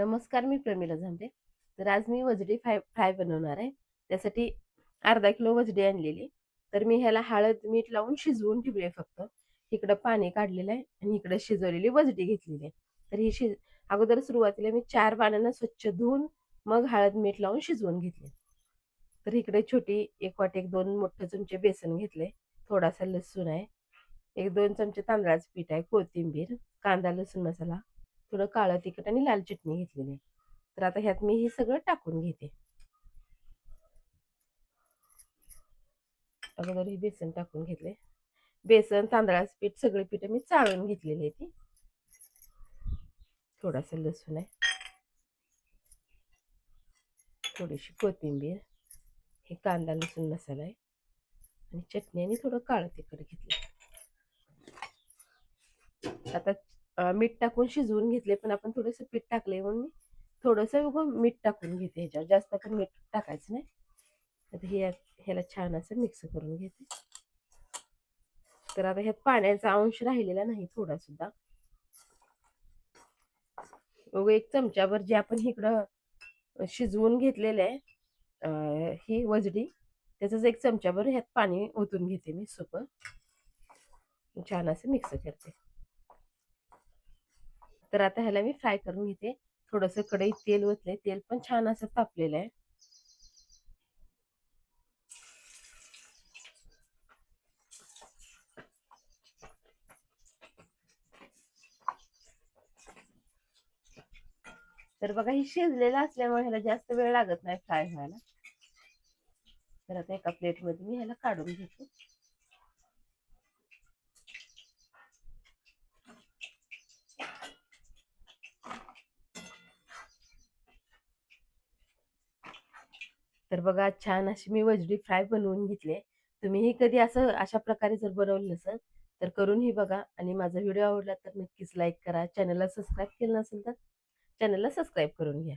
नमस्कार, मी प्रमिला झांबे. तर आज मी वजडी फ्राय बनवणार आहे. त्यासाठी अर्धा किलो वजडी आणलेली. तर मी ह्याला हळद, मीठ लावून शिजवून ठेवली आहे फक्त. इकडं पाणी काढलेलं आहे आणि इकडं शिजवलेली वजडी घेतलेली आहे. तर ही अगोदर सुरुवातीला मी 4 पाण्यानं स्वच्छ धुवून मग हळद, मीठ लावून शिजवून घेतले. तर इकडे छोटी 1 वाटी 1-2 मोठे चमचे बेसन घेतले. थोडासा लसूण आहे. 1-2 चमचे तांदळाचं पीठ आहे, कोथिंबीर, कांदा, लसूण मसाला, थोडं काळं तिखट आणि लाल चटणी घेतलेली आहे. तर आता ह्यात मी हे सगळं टाकून घेते. अगोदर हे बेसन टाकून घेतले. बेसन, तांदळाचं पीठ सगळे पीठ मी चाळून घेतलेली आहे ती. थोडासा लसूण आहे, थोडीशी कोथिंबीर, हे कांदा लसूण मसाला आहे आणि चटणी आणि थोडं काळं तिखट घेतलं. आता मीठ टाकून शिजवून घेतले, पण आपण थोडंसं पीठ टाकले म्हणून मी थोडंसं मीठ टाकून घेते. ह्याच्यावर जास्त पण मीठ टाकायचं नाही. आता ह्याला छान असं मिक्स करून घेते. तर आता ह्यात पाण्याचा अंश राहिलेला नाही थोडा सुद्धा. एक चमचाभर जे आपण इकडं शिजवून घेतलेलं आहे ही वजडी, त्याचंच 1 चमचाभर ह्यात पाणी ओतून घेते मी सुकं. छान असं मिक्स करते. तर आता ह्याला मी फ्राय करून घेते. थोडंसं कढईत तेल ओतले, तेल पण छान असं तापलेलं आहे. तर बघा, ही शिजलेलं असल्यामुळे ह्याला जास्त वेळ लागत नाही फ्राय व्हायला. तर आता एका प्लेटमध्ये मी ह्याला काढून घेते. तर बघा, छान अशी मी वजडी फ्राय बनवून घेतली. तुम्हीही कधी अशा प्रकारे जर बनवलं नसेल तर करूनही बघा. आणि माझा व्हिडिओ आवडला तर नक्कीच लाईक करा. चॅनलला सबस्क्राईब केलं नसेल तर चॅनलला सबस्क्राईब करून घ्या.